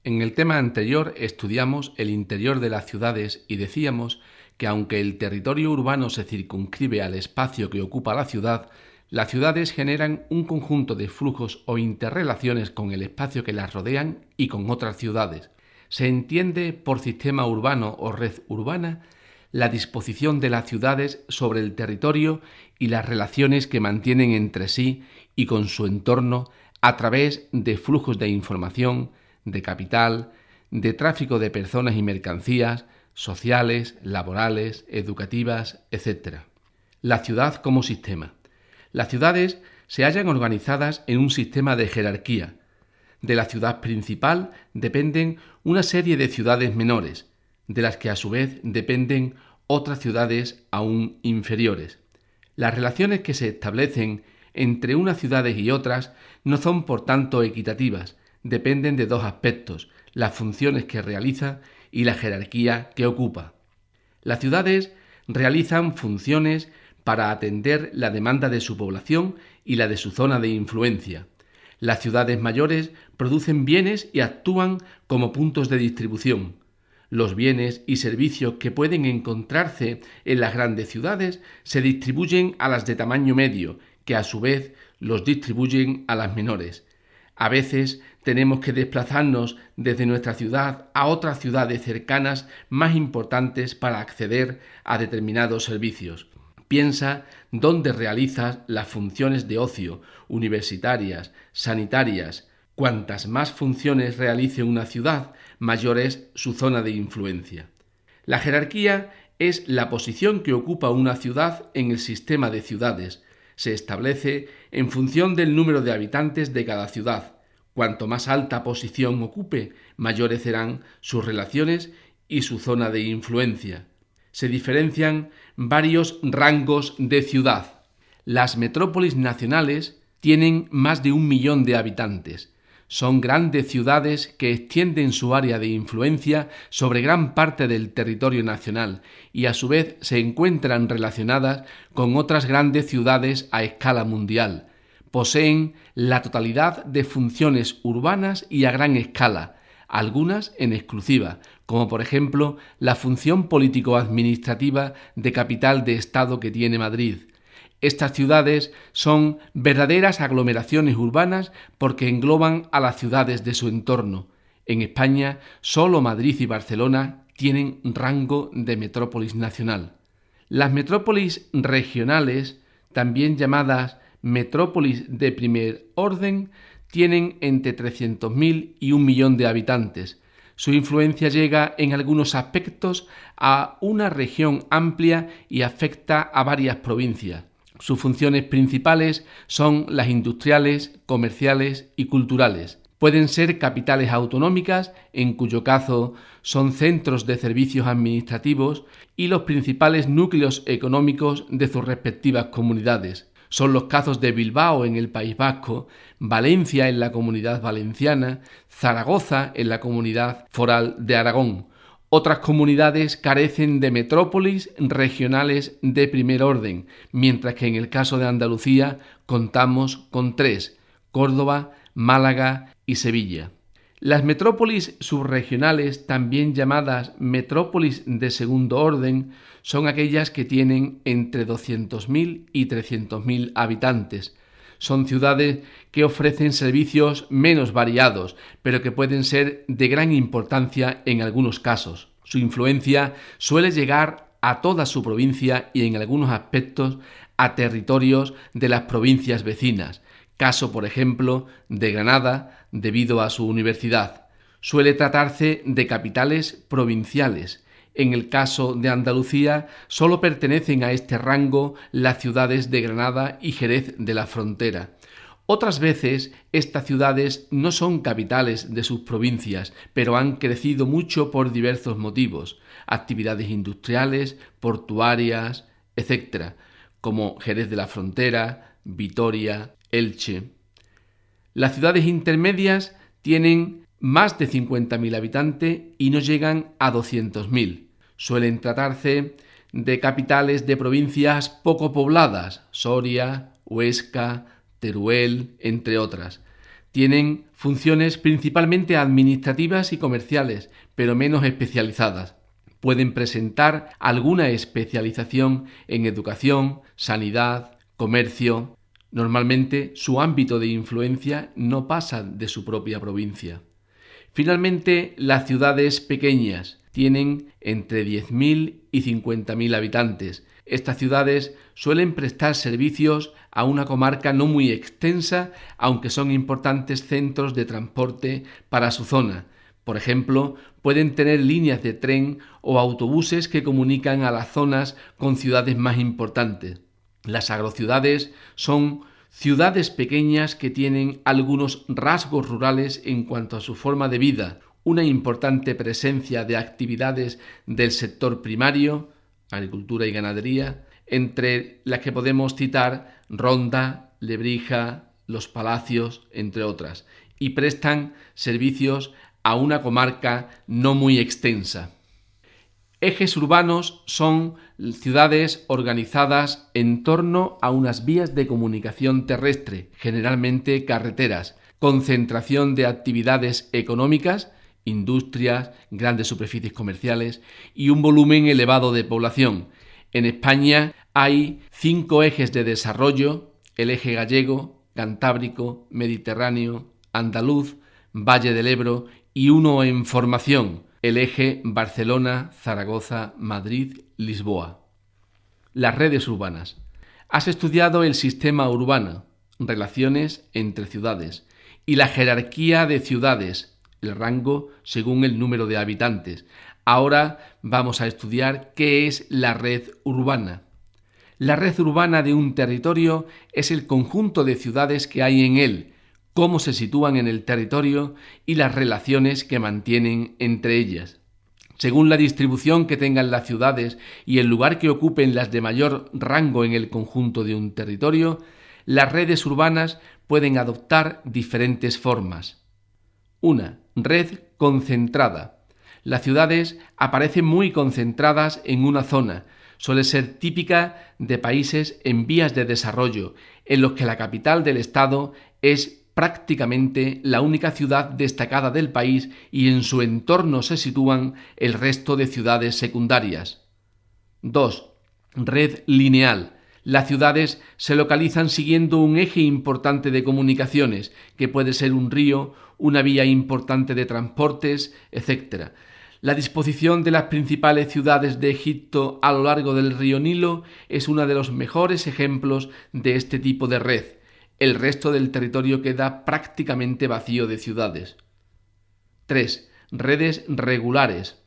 En el tema anterior estudiamos el interior de las ciudades y decíamos que aunque el territorio urbano se circunscribe al espacio que ocupa la ciudad, las ciudades generan un conjunto de flujos o interrelaciones con el espacio que las rodean y con otras ciudades. Se entiende por sistema urbano o red urbana la disposición de las ciudades sobre el territorio y las relaciones que mantienen entre sí y con su entorno a través de flujos de información, de capital, de tráfico de personas y mercancías, sociales, laborales, educativas, etc. La ciudad como sistema. Las ciudades se hallan organizadas en un sistema de jerarquía. De la ciudad principal dependen una serie de ciudades menores, de las que a su vez dependen otras ciudades aún inferiores. Las relaciones que se establecen entre unas ciudades y otras no son por tanto equitativas, dependen de dos aspectos: las funciones que realiza y la jerarquía que ocupa. Las ciudades realizan funciones para atender la demanda de su población y la de su zona de influencia. Las ciudades mayores producen bienes y actúan como puntos de distribución. Los bienes y servicios que pueden encontrarse en las grandes ciudades se distribuyen a las de tamaño medio, que a su vez los distribuyen a las menores. A veces tenemos que desplazarnos desde nuestra ciudad a otras ciudades cercanas más importantes para acceder a determinados servicios. Piensa dónde realizas las funciones de ocio, universitarias, sanitarias. Cuantas más funciones realice una ciudad, mayor es su zona de influencia. La jerarquía es la posición que ocupa una ciudad en el sistema de ciudades. Se establece en función del número de habitantes de cada ciudad. Cuanto más alta posición ocupe, mayores serán sus relaciones y su zona de influencia. Se diferencian varios rangos de ciudad. Las metrópolis nacionales tienen más de 1 millón de habitantes. Son grandes ciudades que extienden su área de influencia sobre gran parte del territorio nacional y a su vez se encuentran relacionadas con otras grandes ciudades a escala mundial. Poseen la totalidad de funciones urbanas y a gran escala, algunas en exclusiva, como por ejemplo la función político-administrativa de capital de Estado que tiene Madrid. Estas ciudades son verdaderas aglomeraciones urbanas porque engloban a las ciudades de su entorno. En España, solo Madrid y Barcelona tienen rango de metrópolis nacional. Las metrópolis regionales, también llamadas metrópolis de primer orden, tienen entre 300.000 y 1 millón de habitantes. Su influencia llega en algunos aspectos a una región amplia y afecta a varias provincias. Sus funciones principales son las industriales, comerciales y culturales. Pueden ser capitales autonómicas, en cuyo caso son centros de servicios administrativos y los principales núcleos económicos de sus respectivas comunidades. Son los casos de Bilbao en el País Vasco, Valencia en la Comunidad Valenciana, Zaragoza en la Comunidad Foral de Aragón. Otras comunidades carecen de metrópolis regionales de primer orden, mientras que en el caso de Andalucía contamos con 3: Córdoba, Málaga y Sevilla. Las metrópolis subregionales, también llamadas metrópolis de segundo orden, son aquellas que tienen entre 200.000 y 300.000 habitantes. Son ciudades que ofrecen servicios menos variados, pero que pueden ser de gran importancia en algunos casos. Su influencia suele llegar a toda su provincia y en algunos aspectos a territorios de las provincias vecinas. Caso, por ejemplo, de Granada, debido a su universidad. Suele tratarse de capitales provinciales. En el caso de Andalucía, solo pertenecen a este rango las ciudades de Granada y Jerez de la Frontera. Otras veces, estas ciudades no son capitales de sus provincias, pero han crecido mucho por diversos motivos: actividades industriales, portuarias, etc., como Jerez de la Frontera, Vitoria, Elche. Las ciudades intermedias tienen más de 50.000 habitantes y no llegan a 200.000. Suelen tratarse de capitales de provincias poco pobladas: Soria, Huesca, Teruel, entre otras. Tienen funciones principalmente administrativas y comerciales, pero menos especializadas. Pueden presentar alguna especialización en educación, sanidad, comercio. Normalmente su ámbito de influencia no pasa de su propia provincia. Finalmente, las ciudades pequeñas tienen entre 10.000 y 50.000 habitantes. Estas ciudades suelen prestar servicios a una comarca no muy extensa, aunque son importantes centros de transporte para su zona. Por ejemplo, pueden tener líneas de tren o autobuses que comunican a las zonas con ciudades más importantes. Las agrociudades son ciudades pequeñas que tienen algunos rasgos rurales en cuanto a su forma de vida, una importante presencia de actividades del sector primario, agricultura y ganadería, entre las que podemos citar Ronda, Lebrija, Los Palacios, entre otras, y prestan servicios a una comarca no muy extensa. Ejes urbanos son ciudades organizadas en torno a unas vías de comunicación terrestre, generalmente carreteras, concentración de actividades económicas, industrias, grandes superficies comerciales y un volumen elevado de población. En España hay 5 ejes de desarrollo: el eje gallego, cantábrico, mediterráneo, andaluz, Valle del Ebro y uno en formación, el eje Barcelona, Zaragoza, Madrid, Lisboa. Las redes urbanas. Has estudiado el sistema urbano, relaciones entre ciudades, y la jerarquía de ciudades, el rango según el número de habitantes. Ahora vamos a estudiar qué es la red urbana. La red urbana de un territorio es el conjunto de ciudades que hay en él, cómo se sitúan en el territorio y las relaciones que mantienen entre ellas. Según la distribución que tengan las ciudades y el lugar que ocupen las de mayor rango en el conjunto de un territorio, las redes urbanas pueden adoptar diferentes formas. 1. Red concentrada. Las ciudades aparecen muy concentradas en una zona. Suele ser típica de países en vías de desarrollo, en los que la capital del estado es prácticamente la única ciudad destacada del país y en su entorno se sitúan el resto de ciudades secundarias. 2. Red lineal. Las ciudades se localizan siguiendo un eje importante de comunicaciones, que puede ser un río, una vía importante de transportes, etc. La disposición de las principales ciudades de Egipto a lo largo del río Nilo es uno de los mejores ejemplos de este tipo de red. El resto del territorio queda prácticamente vacío de ciudades. 3. Redes regulares.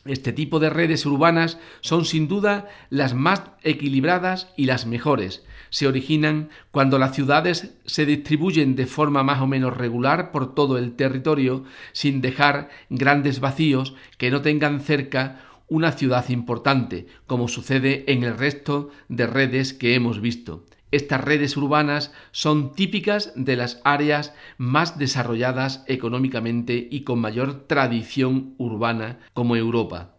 Este tipo de redes urbanas son sin duda las más equilibradas y las mejores. Se originan cuando las ciudades se distribuyen de forma más o menos regular por todo el territorio, sin dejar grandes vacíos que no tengan cerca una ciudad importante, como sucede en el resto de redes que hemos visto. Estas redes urbanas son típicas de las áreas más desarrolladas económicamente y con mayor tradición urbana, como Europa.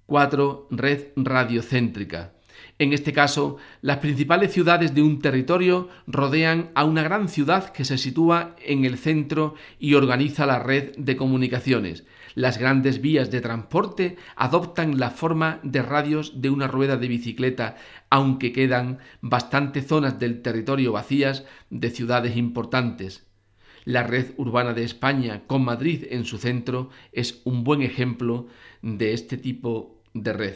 4. Red radiocéntrica. En este caso, las principales ciudades de un territorio rodean a una gran ciudad que se sitúa en el centro y organiza la red de comunicaciones. Las grandes vías de transporte adoptan la forma de radios de una rueda de bicicleta, aunque quedan bastantes zonas del territorio vacías de ciudades importantes. La red urbana de España, con Madrid en su centro, es un buen ejemplo de este tipo de red.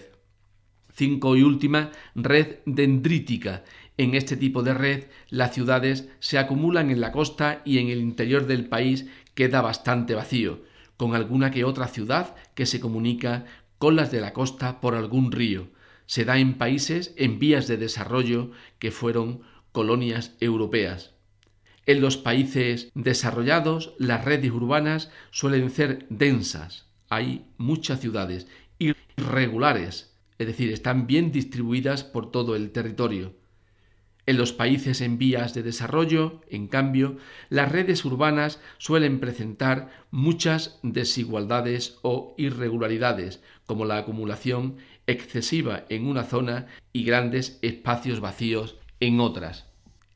5 y última, red dendrítica. En este tipo de red, las ciudades se acumulan en la costa y en el interior del país queda bastante vacío, con alguna que otra ciudad que se comunica con las de la costa por algún río. Se da en países en vías de desarrollo que fueron colonias europeas. En los países desarrollados, las redes urbanas suelen ser densas. Hay muchas ciudades irregulares, es decir, están bien distribuidas por todo el territorio. En los países en vías de desarrollo, en cambio, las redes urbanas suelen presentar muchas desigualdades o irregularidades, como la acumulación excesiva en una zona y grandes espacios vacíos en otras.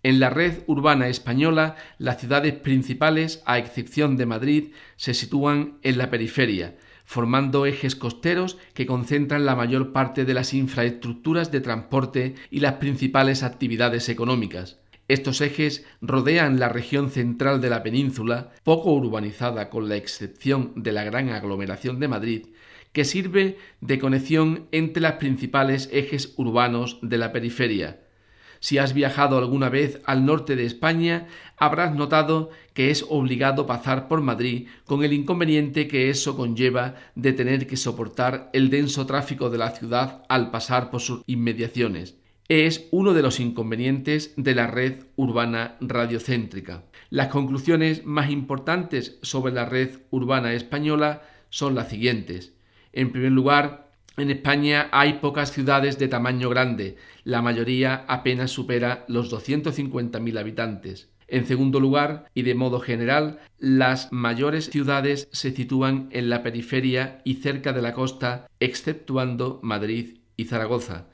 En la red urbana española, las ciudades principales, a excepción de Madrid, se sitúan en la periferia, formando ejes costeros que concentran la mayor parte de las infraestructuras de transporte y las principales actividades económicas. Estos ejes rodean la región central de la península, poco urbanizada con la excepción de la gran aglomeración de Madrid, que sirve de conexión entre los principales ejes urbanos de la periferia. Si has viajado alguna vez al norte de España, habrás notado que es obligado pasar por Madrid, con el inconveniente que eso conlleva de tener que soportar el denso tráfico de la ciudad al pasar por sus inmediaciones. Es uno de los inconvenientes de la red urbana radiocéntrica. Las conclusiones más importantes sobre la red urbana española son las siguientes. En primer lugar, en España hay pocas ciudades de tamaño grande, la mayoría apenas supera los 250.000 habitantes. En segundo lugar, y de modo general, las mayores ciudades se sitúan en la periferia y cerca de la costa, exceptuando Madrid y Zaragoza.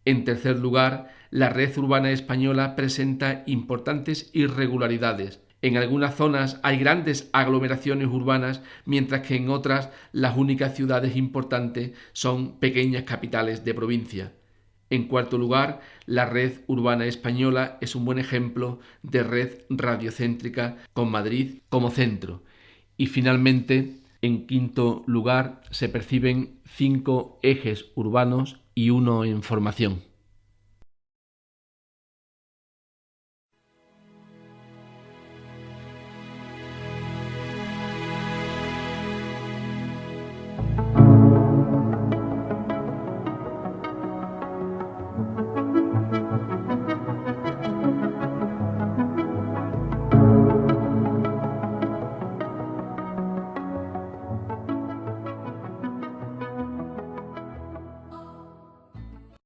En tercer lugar, la red urbana española presenta importantes irregularidades. En algunas zonas hay grandes aglomeraciones urbanas, mientras que en otras las únicas ciudades importantes son pequeñas capitales de provincia. En cuarto lugar, la red urbana española es un buen ejemplo de red radiocéntrica con Madrid como centro. Y finalmente, en quinto lugar, se perciben 5 ejes urbanos y 1 en formación.